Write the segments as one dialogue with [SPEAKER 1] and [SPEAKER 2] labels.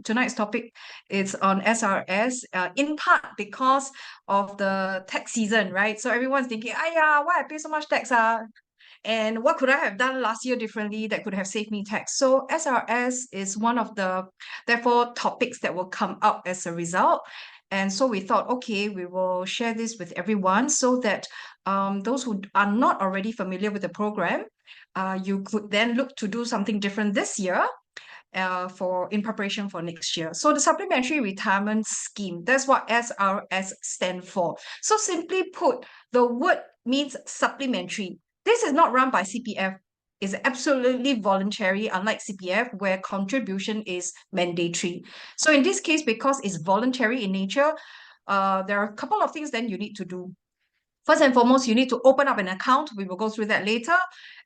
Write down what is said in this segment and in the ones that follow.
[SPEAKER 1] tonight's topic is on SRS, in part because of the tax season, right? So everyone's thinking, "Aya, why I pay so much tax? And what could I have done last year differently that could have saved me tax?" So SRS is one of the, therefore, topics that will come up as a result. And so we thought, okay, we will share this with everyone so that those who are not already familiar with the program, you could then look to do something different this year in preparation for next year. So the Supplementary Retirement Scheme, that's what SRS stand for. So simply put, the word means supplementary. This is not run by CPF. It's absolutely voluntary, unlike CPF, where contribution is mandatory. So in this case, because it's voluntary in nature, there are a couple of things then you need to do. First and foremost, you need to open up an account. We will go through that later.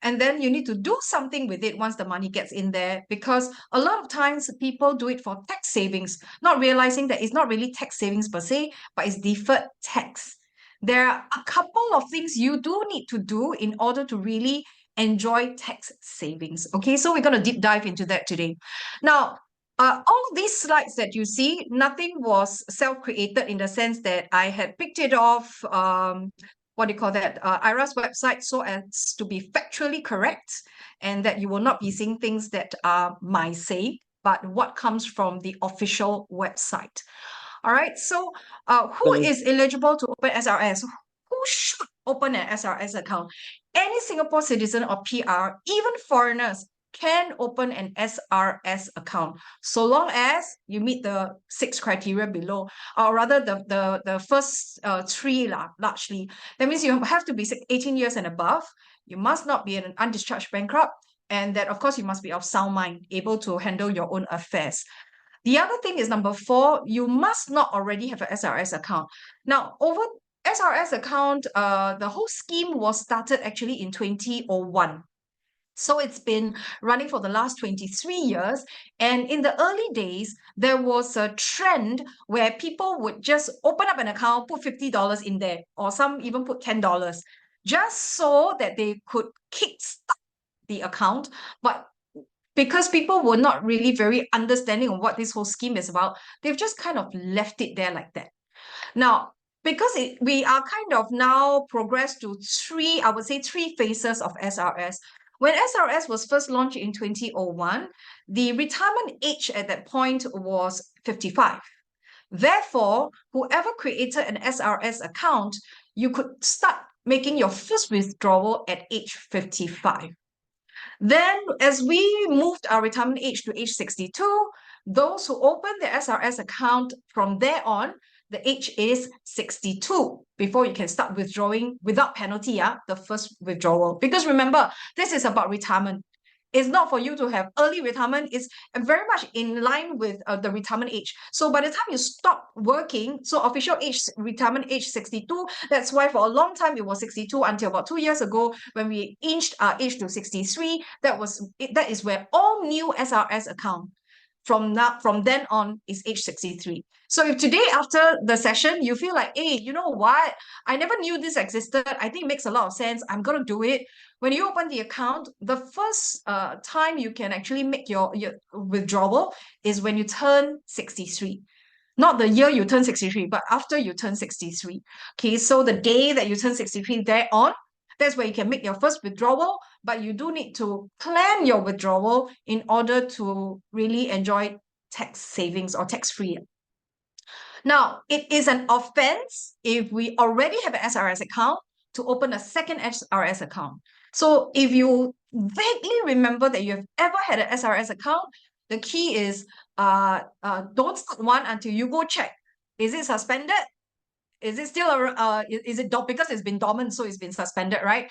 [SPEAKER 1] And then you need to do something with it once the money gets in there, because a lot of times people do it for tax savings, not realizing that it's not really tax savings per se, but it's deferred tax. There are a couple of things you do need to do in order to really enjoy tax savings. Okay, so we're going to deep dive into that today. Now, all these slides that you see, nothing was self-created in the sense that I had picked it off, what do you call that, IRA's website, so as to be factually correct, and that you will not be seeing things that are my say, but what comes from the official website. All right, so who is eligible to open SRS? Who should open an SRS account? Any Singapore citizen or PR, even foreigners, can open an SRS account, so long as you meet the 6 criteria below, or rather the first 3 largely. That means you have to be 18 years and above, you must not be an undischarged bankrupt, and that, of course, you must be of sound mind, able to handle your own affairs. The other thing is number 4, you must not already have an SRS account. Now, over SRS account, the whole scheme was started actually in 2001. So it's been running for the last 23 years. And in the early days, there was a trend where people would just open up an account, put $50 in there, or some even put $10, just so that they could kickstart the account. But because people were not really very understanding of what this whole scheme is about, they've just kind of left it there like that. Now, because we are kind of now progressed to 3, I would say 3 phases of SRS. When SRS was first launched in 2001, the retirement age at that point was 55. Therefore, whoever created an SRS account, you could start making your first withdrawal at age 55. Then, as we moved our retirement age to age 62, those who opened the SRS account from there on, the age is 62 before you can start withdrawing without penalty, the first withdrawal. Because remember, this is about retirement. It's not for you to have early retirement. It's very much in line with the retirement age. So by the time you stop working, so official age, retirement age 62, that's why for a long time it was 62 until about 2 years ago when we inched our age to 63. That is where all new SRS account from then on is age 63. So if today after the session you feel like, hey, you know what, I never knew this existed, I think it makes a lot of sense, I'm going to do it. When you open the account, the first time you can actually make your withdrawal is when you turn 63. Not the year you turn 63, but after you turn 63. Okay, so the day that you turn 63 there on, that's where you can make your first withdrawal, but you do need to plan your withdrawal in order to really enjoy tax savings or tax-free. Now, it is an offense if we already have an SRS account to open a second SRS account. So if you vaguely remember that you have ever had an SRS account, the key is don't start one until you go check. Is it suspended? Is it still because it's been dormant, so it's been suspended, right?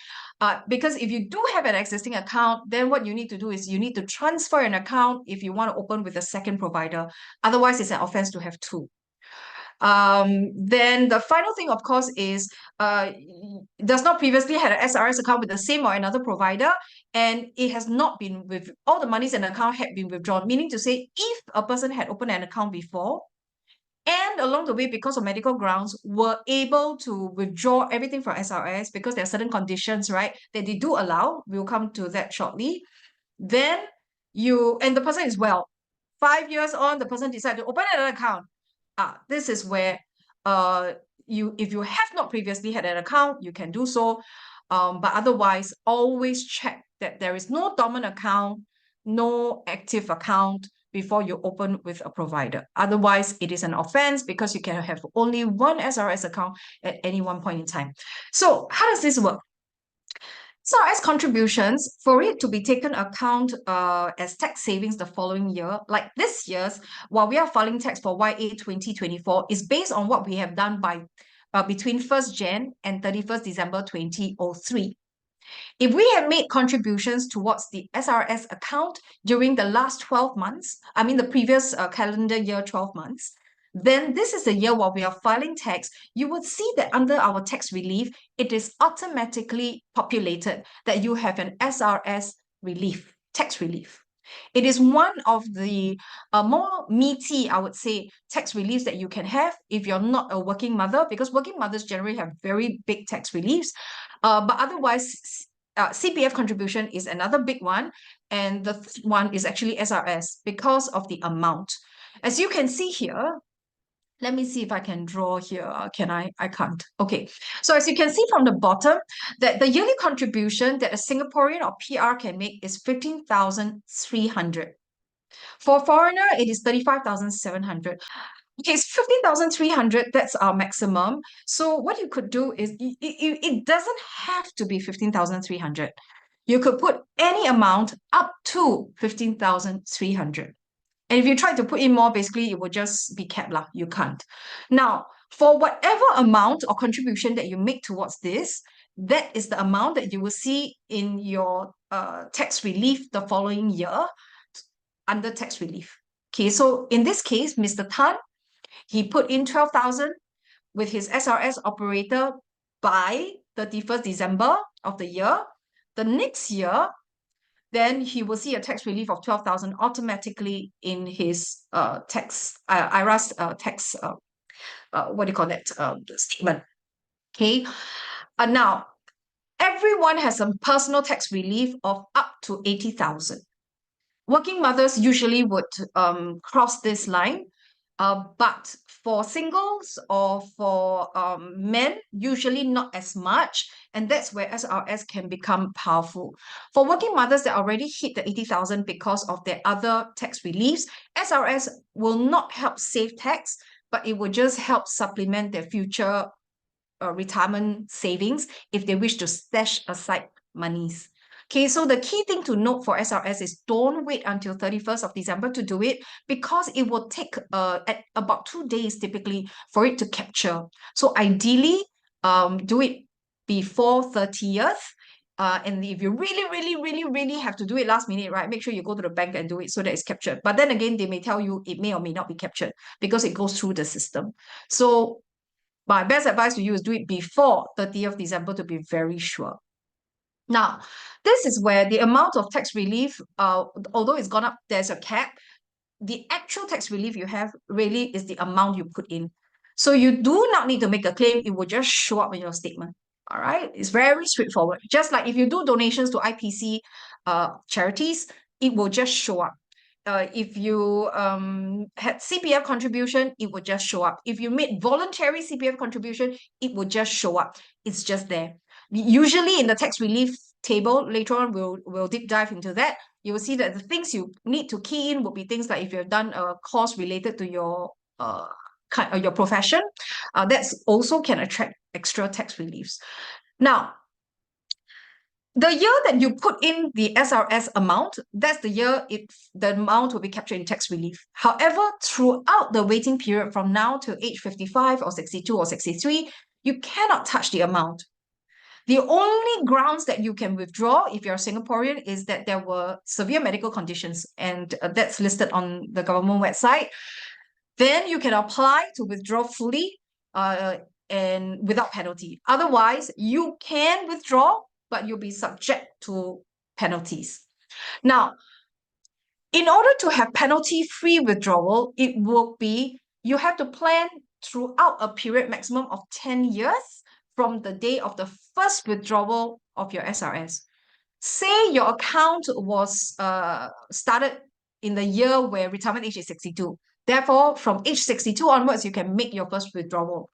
[SPEAKER 1] Because if you do have an existing account, then what you need to do is you need to transfer an account if you want to open with a second provider. Otherwise, it's an offense to have 2. Then the final thing, of course, is does not previously had an SRS account with the same or another provider, and it has not been with all the monies in the account had been withdrawn. Meaning to say, if a person had opened an account before, and along the way, because of medical grounds, were able to withdraw everything from SRS because there are certain conditions, right, that they do allow. We'll come to that shortly. Then and the person is well. 5 years on, the person decides to open another account. This is where if you have not previously had an account, you can do so. But otherwise, always check that there is no dormant account, no active account before you open with a provider. Otherwise, it is an offense because you can have only one SRS account at any one point in time. So how does this work? SRS contributions, for it to be taken account as tax savings the following year, like this year's, while we are filing tax for YA 2024, is based on what we have done by between 1st Jan and 31st December 2003. If we have made contributions towards the SRS account during the last 12 months, I mean the previous calendar year 12 months, then this is the year while we are filing tax, you would see that under our tax relief, it is automatically populated that you have an SRS relief, tax relief. It is one of the more meaty, I would say, tax reliefs that you can have if you're not a working mother, because working mothers generally have very big tax reliefs. But otherwise, CPF contribution is another big one. And the third one is actually SRS because of the amount. As you can see here, let me see if I can draw here. Can I? I can't. Okay. So as you can see from the bottom, that the yearly contribution that a Singaporean or PR can make is 15,300. For a foreigner, it is 35,700. Okay, it's 15,300. That's our maximum. So what you could do is it doesn't have to be 15,300. You could put any amount up to 15,300. And if you try to put in more, basically, it will just be capped lah. You can't. Now, for whatever amount or contribution that you make towards this, that is the amount that you will see in your tax relief the following year under tax relief. Okay, so in this case, Mr. Tan, he put in 12,000 with his SRS operator by 31st December of the year. The next year, then he will see a tax relief of 12,000 automatically in his tax IRAS tax what do you call that statement. Okay, now everyone has some personal tax relief of up to 80,000. Working mothers usually would cross this line, but for singles or for men, usually not as much. And that's where SRS can become powerful. For working mothers that already hit the 80,000 because of their other tax reliefs, SRS will not help save tax, but it will just help supplement their future retirement savings if they wish to stash aside monies. Okay, so the key thing to note for SRS is don't wait until 31st of December to do it, because it will take at about 2 days typically for it to capture. So ideally, do it before 30th. And if you really have to do it last minute, right, make sure you go to the bank and do it so that it's captured. But then again, they may tell you it may or may not be captured because it goes through the system. So my best advice to you is do it before 30th December to be very sure. Now, this is where the amount of tax relief, although it's gone up, there's a cap. The actual tax relief you have really is the amount you put in. So you do not need to make a claim. It will just show up in your statement. All right. It's very straightforward. Just like if you do donations to IPC charities, it will just show up. If you had CPF contribution, it would just show up. If you made voluntary CPF contribution, it would just show up. It's just there. Usually in the tax relief table, later on we'll deep dive into that. You will see that the things you need to key in will be things like if you've done a course related to your profession, that's also can attract extra tax reliefs. Now, the year that you put in the SRS amount, that's the year the amount will be captured in tax relief. However, throughout the waiting period from now to age 55 or 62 or 63, you cannot touch the amount. The only grounds that you can withdraw if you're a Singaporean is that there were severe medical conditions, and that's listed on the government website. Then you can apply to withdraw fully and without penalty. Otherwise, you can withdraw, but you'll be subject to penalties. Now, in order to have penalty-free withdrawal, it will be, you have to plan throughout a period maximum of 10 years from the day of the first withdrawal of your SRS. Say your account was started in the year where retirement age is 62. Therefore, from age 62 onwards, you can make your first withdrawal.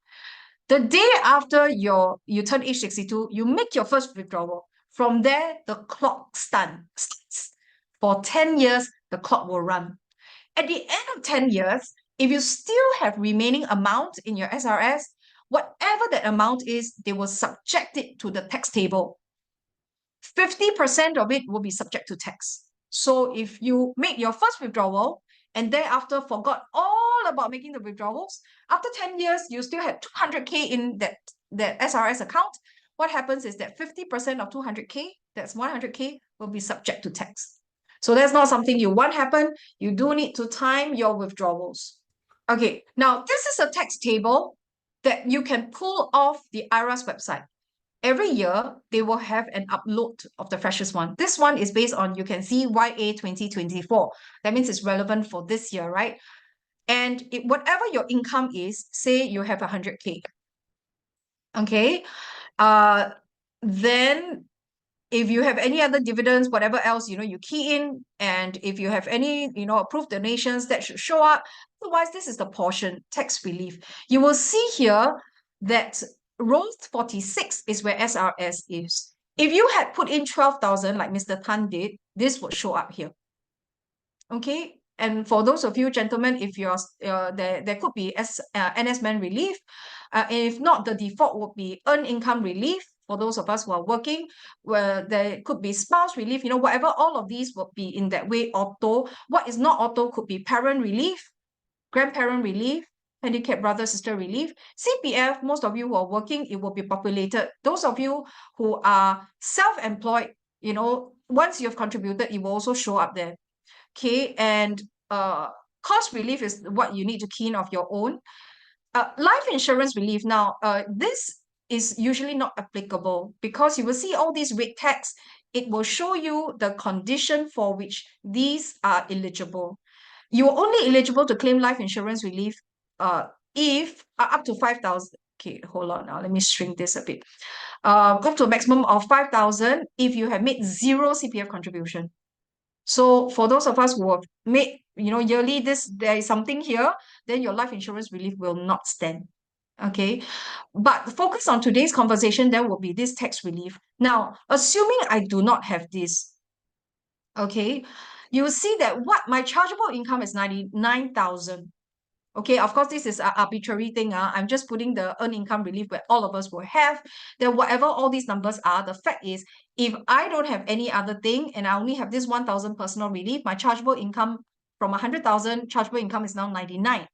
[SPEAKER 1] The day after you turn age 62, you make your first withdrawal. From there, the clock starts. For 10 years, the clock will run. At the end of 10 years, if you still have remaining amount in your SRS, whatever that amount is, they will subject it to the tax table. 50% of it will be subject to tax. So if you make your first withdrawal and thereafter forgot all about making the withdrawals, after 10 years, you still had 200K in that SRS account. What happens is that 50% of 200K, that's 100K, will be subject to tax. So that's not something you want happen. You do need to time your withdrawals. Okay, now this is a tax table that you can pull off the IRA's website. Every year, they will have an upload of the freshest one. This one is based on, you can see YA 2024. That means it's relevant for this year, right? And whatever your income is, say you have 100K. Okay. Then if you have any other dividends, whatever else, you key in, and if you have any, approved donations, that should show up. Otherwise, this is the portion, tax relief. You will see here that row 46 is where SRS is. If you had put in 12,000 like Mr. Tan did, this would show up here. Okay. And for those of you gentlemen, if you're there could be NS-Men relief. If not, the default would be earned income relief for those of us who are working, where there could be spouse relief, whatever, all of these will be in that way auto. What is not auto could be parent relief, grandparent relief, handicapped brother, sister relief. CPF, most of you who are working, it will be populated. Those of you who are self-employed, once you've contributed, it will also show up there. Okay, and cost relief is what you need to key in of your own. Life insurance relief, now, this is usually not applicable because you will see all these red tags. It will show you the condition for which these are eligible. You are only eligible to claim life insurance relief if up to 5,000. Okay, hold on now. Let me shrink this a bit. Up to a maximum of 5,000 if you have made 0 CPF contribution. So for those of us who have made, yearly there is something here, then your life insurance relief will not stand. Okay. But focus on today's conversation, there will be this tax relief. Now, assuming I do not have this, okay, you will see that what my chargeable income is 99,000. Okay, of course, this is an arbitrary thing. I'm just putting the earned income relief where all of us will have. Then whatever all these numbers are, the fact is, if I don't have any other thing and I only have this 1,000 personal relief, my chargeable income from 100,000, chargeable income is now 99,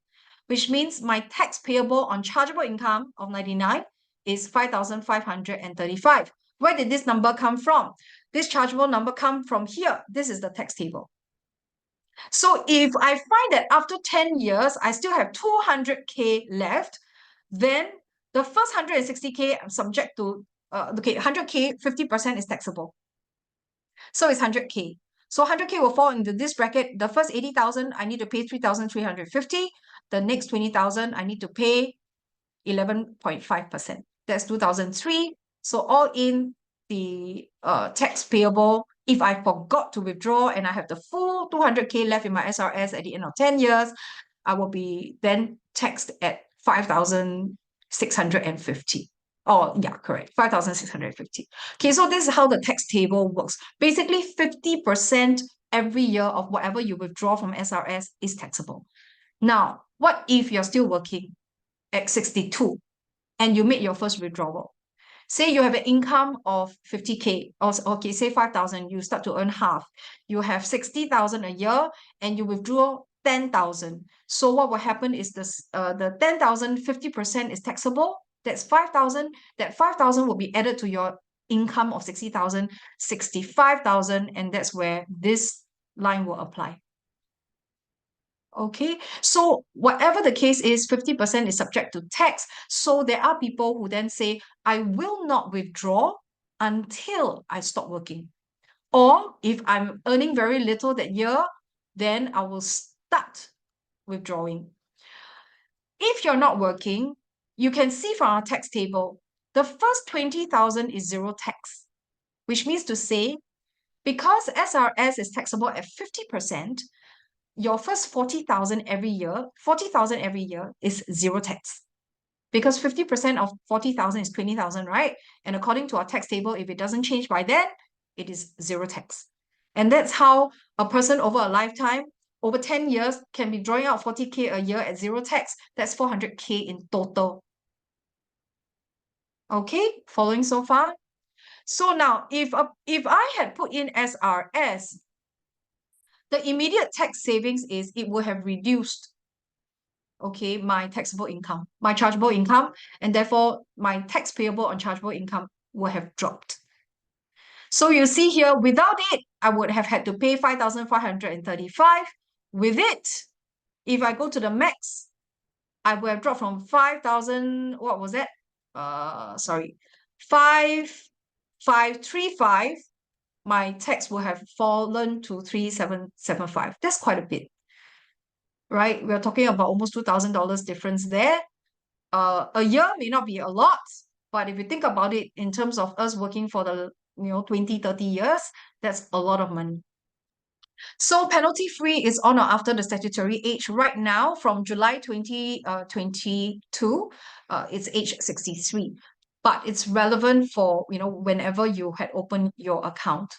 [SPEAKER 1] which means my tax payable on chargeable income of 99 is 5,535. Where did this number come from? This chargeable number come from here. This is the tax table. So if I find that after 10 years, I still have 200K left, then the first 160K I'm subject to, 100K, 50% is taxable. So it's 100K. So 100K will fall into this bracket. The first 80,000, I need to pay 3,350. The next 20,000, I need to pay 11.5%. That's 2003. So all in the tax payable, if I forgot to withdraw and I have the full 200K left in my SRS at the end of 10 years, I will be then taxed at 5,650. Oh, yeah, correct. 5,650. Okay, so this is how the tax table works. Basically, 50% every year of whatever you withdraw from SRS is taxable. Now, what if you're still working at 62 and you make your first withdrawal? Say you have an income of 50K, or okay, say 5,000, you start to earn half. You have 60,000 a year and you withdraw 10,000. So what will happen is this, the 10,000, 50% is taxable. That's 5,000. That 5,000 will be added to your income of 60,000, 65,000, and that's where this line will apply. Okay, so whatever the case is, 50% is subject to tax. So there are people who then say, I will not withdraw until I stop working. Or if I'm earning very little that year, then I will start withdrawing. If you're not working, you can see from our tax table, the first 20,000 is 0 tax, which means to say, because SRS is taxable at 50%, your first 40,000 every year, 40,000 every year is zero tax. Because 50% of 40,000 is 20,000, right? And according to our tax table, if it doesn't change by then, it is zero tax. And that's how a person over a lifetime, over 10 years, can be drawing out 40K a year at zero tax. That's 400K in total. Okay, following so far? So now, if I had put in SRS, the immediate tax savings is it would have reduced, okay, my taxable income, my chargeable income, and therefore my tax payable on chargeable income will have dropped. So you see here, without it, I would have had to pay 5,535. With it, if I go to the max, I would have dropped from 5,000, what was that? Sorry, 5,535. My tax will have fallen to 3,775. That's quite a bit, right? We're talking about almost $2,000 difference there. A year may not be a lot, but if you think about it in terms of us working for the 20, 30 years, that's a lot of money. So penalty free is on or after the statutory age. Right now, from July 2022, it's age 63. But it's relevant for whenever you had opened your account.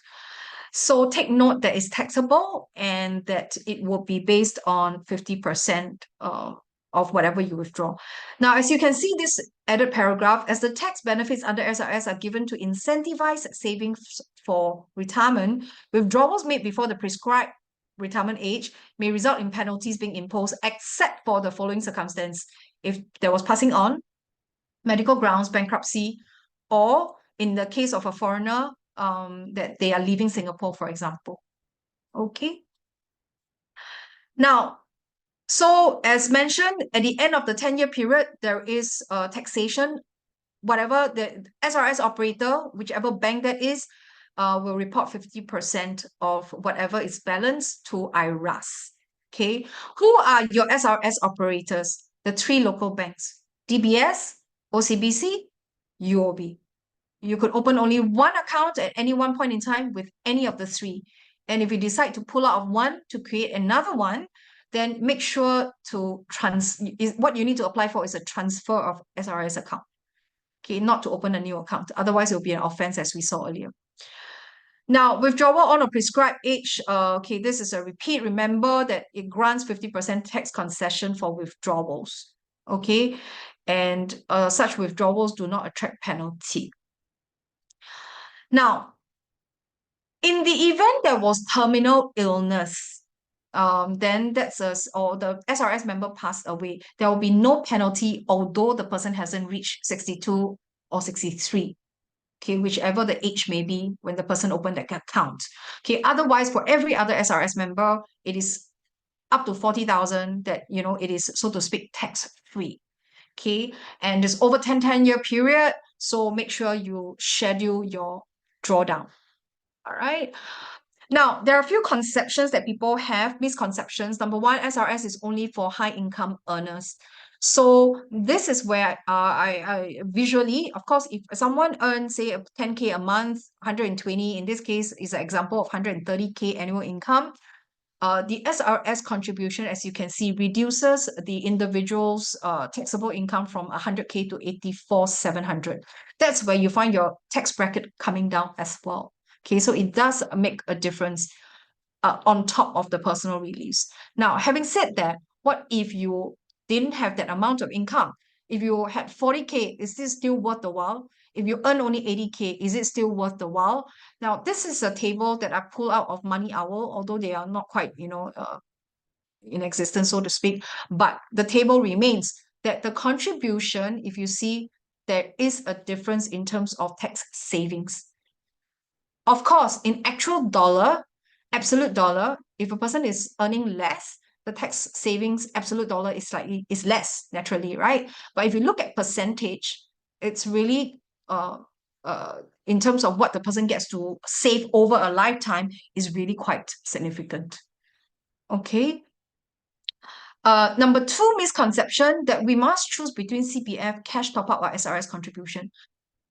[SPEAKER 1] So take note that it's taxable and that it will be based on 50% of whatever you withdraw. Now, as you can see, this added paragraph, as the tax benefits under SRS are given to incentivize savings for retirement, withdrawals made before the prescribed retirement age may result in penalties being imposed, except for the following circumstance: if there was passing on, medical grounds, bankruptcy, or in the case of a foreigner, that they are leaving Singapore, for example. Okay. Now, so as mentioned, at the end of the 10-year period, there is taxation. Whatever the SRS operator, whichever bank that is, will report 50% of whatever is balanced to IRAS. Okay. Who are your SRS operators? The three local banks: DBS, OCBC, UOB. You could open only one account at any one point in time with any of the three. And if you decide to pull out of one to create another one, then make sure to what you need to apply for is a transfer of SRS account. Okay, not to open a new account. Otherwise, it will be an offense, as we saw earlier. Now, withdrawal on a prescribed age, okay, this is a repeat. Remember that it grants 50% tax concession for withdrawals, okay? And such withdrawals do not attract penalty. Now, in the event there was terminal illness, then or the SRS member passed away, there will be no penalty, although the person hasn't reached 62 or 63. Okay, whichever the age may be when the person opened that account. Okay, otherwise, for every other SRS member, it is up to 40,000 that, it is, so to speak, tax-free. Okay, and it's over 10-year period, so make sure you schedule your drawdown. All right. Now, there are a few conceptions that people have, misconceptions. Number one, SRS is only for high-income earners. So this is where I visually, of course, if someone earns, say, 10K a month, 120, in this case, is an example of 130K annual income. The SRS contribution, as you can see, reduces the individual's taxable income from 100K to 84,700. That's where you find your tax bracket coming down as well. Okay, so it does make a difference on top of the personal release. Now, having said that, what if you didn't have that amount of income? If you had 40K, is this still worth the while? If you earn only 80K, is it still worth the while? Now, this is a table that I pull out of Money Owl, although they are not quite, in existence, so to speak. But the table remains that the contribution, if you see, there is a difference in terms of tax savings. Of course, in actual dollar, absolute dollar, if a person is earning less, the tax savings absolute dollar is less, naturally, right? But if you look at percentage, it's really in terms of what the person gets to save over a lifetime is really quite significant. Okay. Number two misconception, that we must choose between CPF, cash top-up, or SRS contribution.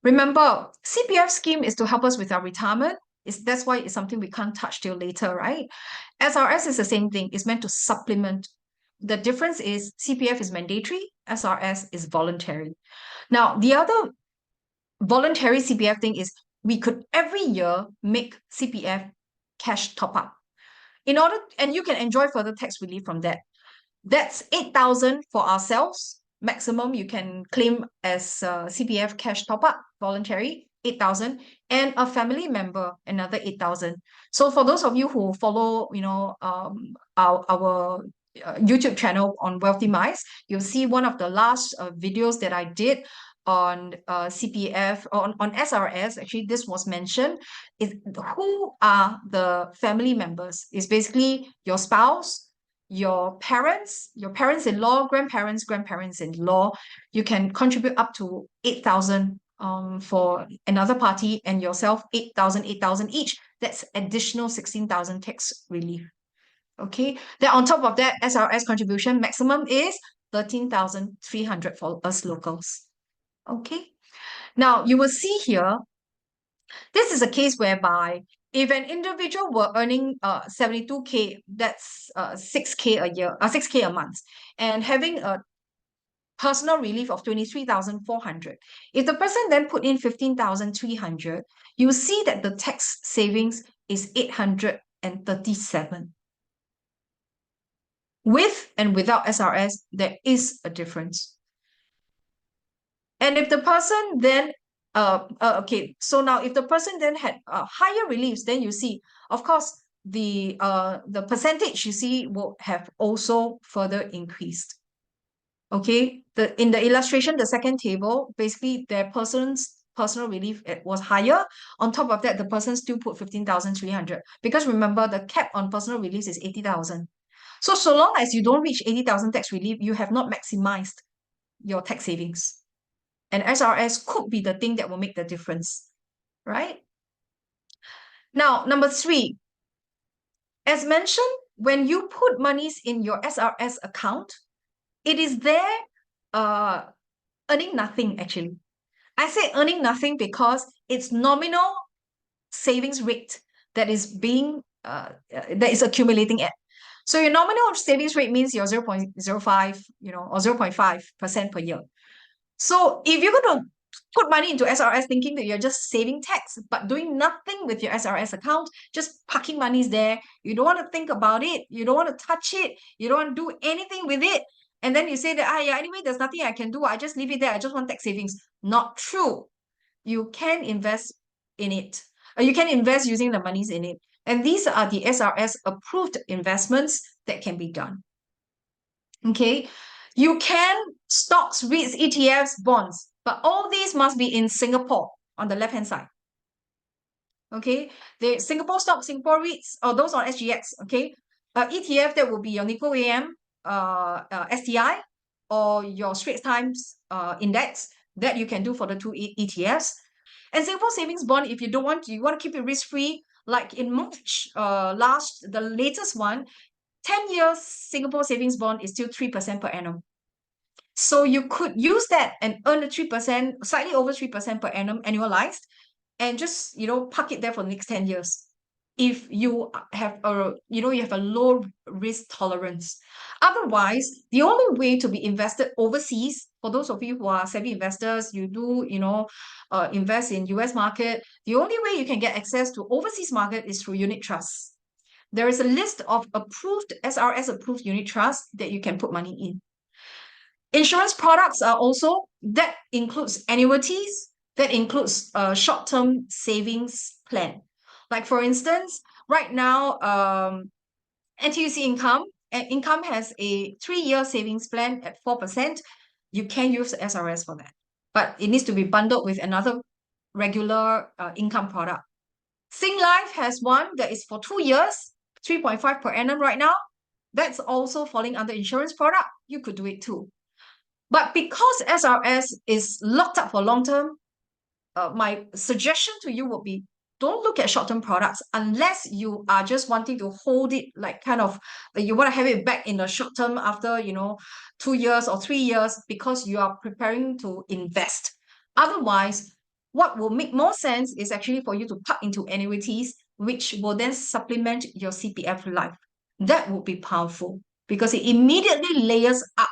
[SPEAKER 1] Remember, CPF scheme is to help us with our retirement. That's why it's something we can't touch till later, right? SRS is the same thing. It's meant to supplement. The difference is CPF is mandatory, SRS is voluntary. Now, the other voluntary CPF thing is we could every year make CPF cash top up and you can enjoy further tax relief from that. That's 8,000 for ourselves. Maximum you can claim as CPF cash top up, voluntary, 8,000, and a family member, another 8,000. So for those of you who follow, our YouTube channel on Wealthy Mice, you'll see one of the last videos that I did on CPF, on SRS. Actually, this was mentioned. Is who are the family members? Is basically your spouse, your parents-in-law, grandparents-in-law. You can contribute up to 8,000 for another party, and yourself 8,000 each. That's additional 16,000 tax relief. Okay, then on top of that, SRS contribution maximum is 13,300 for us locals. Okay, now you will see here, this is a case whereby if an individual were earning 72K, that's 6K a year, 6K a month, and having a personal relief of 23,400. If the person then put in 15,300, you will see that the tax savings is 837. With and without SRS, there is a difference. And if the person then okay, so now if the person then had higher reliefs, then you see, of course, the percentage you see will have also further increased. Okay, in the illustration, the second table, basically their person's personal relief was higher. On top of that, the person still put 15,300 because remember the cap on personal relief is 80,000. So long as you don't reach 80,000 tax relief, you have not maximized your tax savings. And SRS could be the thing that will make the difference, right? Now, number 3, as mentioned, when you put monies in your SRS account, it is there earning nothing, actually. I say earning nothing because it's nominal savings rate that is accumulating at. So your nominal savings rate means your 0.05, or 0.5% per year. So if you're going to put money into SRS thinking that you're just saving tax, but doing nothing with your SRS account, just parking monies there, you don't want to think about it, you don't want to touch it, you don't want to do anything with it, and then you say that, yeah, anyway, there's nothing I can do, I just leave it there, I just want tax savings. Not true. You can invest in it. You can invest using the monies in it. And these are the SRS approved investments that can be done. Okay, you can stocks, REITs, ETFs, bonds, but all these must be in Singapore on the left-hand side. Okay, the Singapore stocks, Singapore REITs, or those on SGX. Okay, ETF, that will be your Nikko AM, STI, or your Straits Times index that you can do for the two ETFs. And Singapore savings bond, if you want to keep it risk-free, like in March the latest one, 10 years Singapore savings bond is still 3% per annum. So you could use that and earn the 3%, slightly over 3% per annum annualized, and just, park it there for the next 10 years. If you have a low risk tolerance. Otherwise, the only way to be invested overseas, for those of you who are savvy investors, you do, invest in US market, the only way you can get access to overseas market is through unit trusts. There is a list of approved, SRS approved unit trusts that you can put money in. Insurance products are also, that includes annuities, that includes a short-term savings plan. Like for instance, right now, NTUC Income has a 3-year savings plan at 4%. You can use SRS for that, but it needs to be bundled with another regular income product. Singlife has one that is for 2 years, 3.5 per annum right now. That's also falling under insurance product. You could do it too. But because SRS is locked up for long term, my suggestion to you would be, don't look at short-term products unless you are just wanting to hold it, like kind of, you want to have it back in the short term after, 2 years or 3 years because you are preparing to invest. Otherwise, What will make more sense is actually for you to park into annuities, which will then supplement your CPF life. That would be powerful because it immediately layers up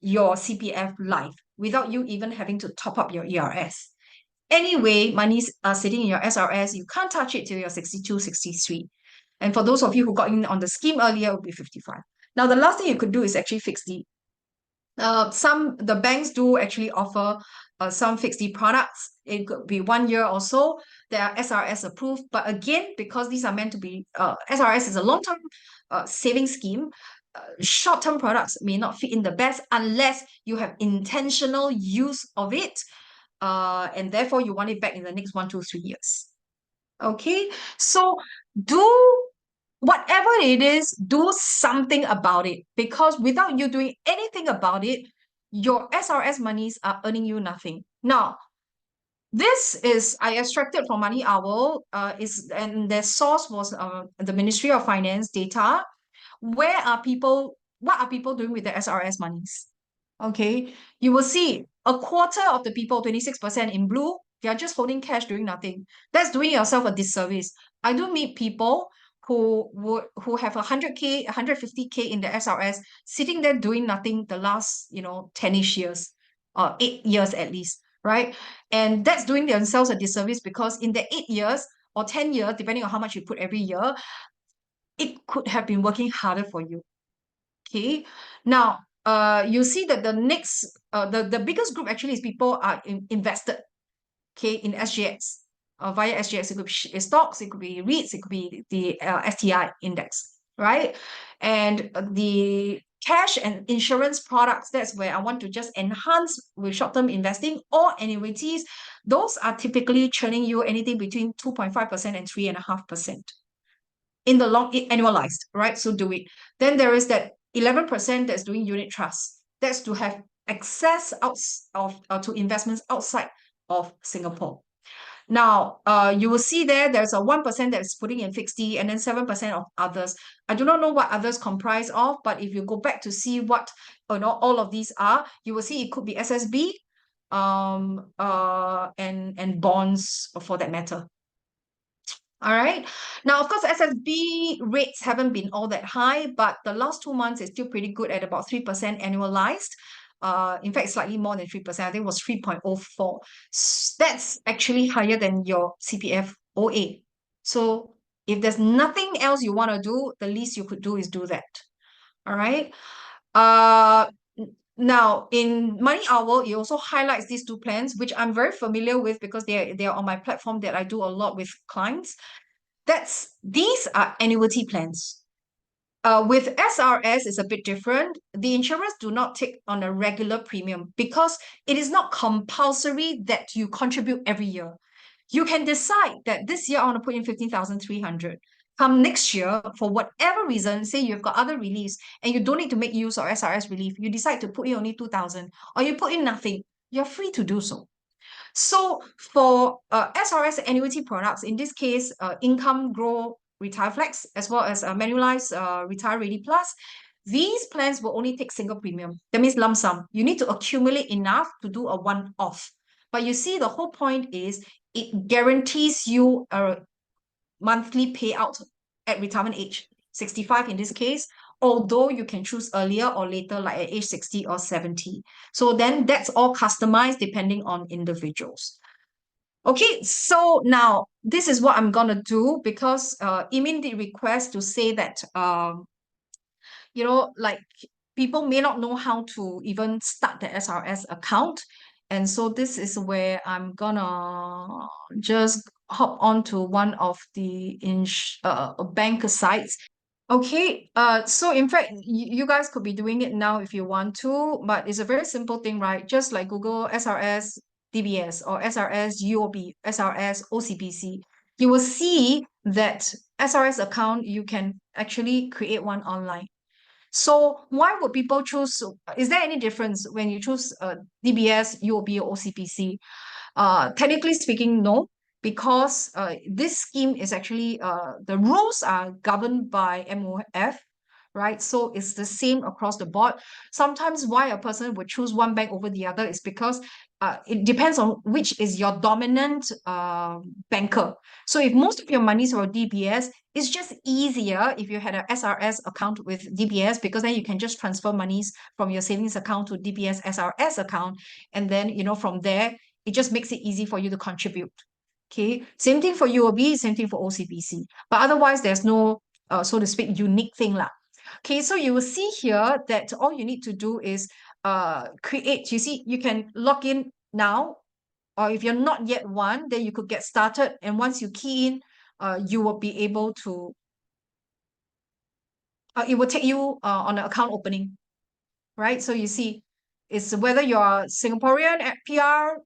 [SPEAKER 1] your CPF life without you even having to top up your ERS. Anyway, monies are sitting in your SRS. You can't touch it till you're 62, 63. And for those of you who got in on the scheme earlier, it will be 55. Now, the last thing you could do is actually fix the the banks do actually offer some fixed D products. It could be 1 year or so. They are SRS approved, but again, because these are meant to be SRS is a long-term saving scheme. Short-term products may not fit in the best unless you have intentional use of it, and therefore you want it back in the next 1, 2, 3 years. Okay, so do whatever it is, do something about it, because without you doing anything about it, your SRS monies are earning you nothing. Now, this is I extracted from Money Owl, and their source was the Ministry of Finance data. What are people doing with their SRS monies? Okay, you will see a quarter of the people, 26% in blue, they are just holding cash doing nothing. That's doing yourself a disservice. I do meet people who have 100K, 150K in the SRS sitting there doing nothing the last 10ish years or 8 years at least, right? And that's doing themselves a disservice because in the 8 years or 10 years, depending on how much you put every year, it could have been working harder for you. Okay, now you see that the biggest group actually is people are invested, okay, in SGX. Via SGX, it could be stocks, it could be REITs, it could be the STI index, right? And the cash and insurance products, that's where I want to just enhance with short-term investing or annuities. Those are typically churning you anything between 2.5% and 3.5% in the long annualized, right? So do it. Then there is that 11% that's doing unit trust. That's to have access out of to investments outside of Singapore. Now, you will see there's a 1% that's putting in fixed D and then 7% of others. I do not know what others comprise of, but if you go back to see what all of these are, you will see it could be SSB and bonds for that matter. All right. Now, of course, SSB rates haven't been all that high, but the last 2 months is still pretty good at about 3% annualized. In fact, slightly more than 3%. I think it was 3.04. That's actually higher than your CPF OA. So if there's nothing else you want to do, the least you could do is do that. All right. Now, in Money Owl, it also highlights these two plans, which I'm very familiar with because they are on my platform that I do a lot with clients. These are annuity plans. With SRS, it's a bit different. The insurers do not take on a regular premium because it is not compulsory that you contribute every year. You can decide that this year I want to put in 15,300. Come next year, for whatever reason, say you've got other reliefs and you don't need to make use of SRS relief, you decide to put in only 2,000 or you put in nothing, you're free to do so. So for SRS annuity products, in this case, Income Grow Retire Flex, as well as Manulife Retire Ready Plus, these plans will only take single premium. That means lump sum. You need to accumulate enough to do a one-off. But you see, the whole point is it guarantees you a monthly payout at retirement age, 65 in this case, although you can choose earlier or later, like at age 60 or 70. So then that's all customized depending on individuals. Okay, so now this is what I'm gonna do because Imin did request to say that like people may not know how to even start the SRS account. And so this is where I'm gonna just hop on to one of the bank sites. Okay, so in fact, you guys could be doing it now if you want to, but it's a very simple thing, right? Just like Google SRS DBS or SRS UOB, SRS OCBC, you will see that SRS account, you can actually create one online. So why would people choose? Is there any difference when you choose DBS, UOB, or OCBC? Technically speaking, no, because this scheme is actually the rules are governed by MOF, right? So it's the same across the board. Sometimes why a person would choose one bank over the other is because it depends on which is your dominant banker. So if most of your money is for DBS, it's just easier if you had an SRS account with DBS, because then you can just transfer monies from your savings account to DBS SRS account. And then, from there, it just makes it easy for you to contribute. Okay, same thing for UOB, same thing for OCBC. But otherwise, there's no, so to speak, unique thing lah. Okay, so you will see here that all you need to do is create. You see, you can log in now, or if you're not yet one, then you could get started. And once you key in, you will be able to, it will take you on the account opening, right? So you see, it's whether you're Singaporean, PR,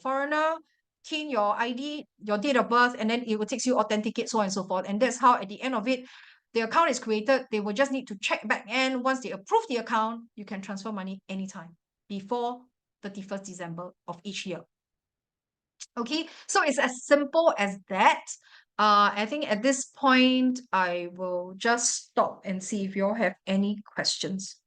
[SPEAKER 1] foreigner, key in your ID, your date of birth, and then it will take you authenticate, so on and so forth. And that's how at the end of it, the account is created. They will just need to check back, and once they approve the account, you can transfer money anytime before 31st December of each year. Okay, so it's as simple as that. I think at this point, I will just stop and see if you all have any questions.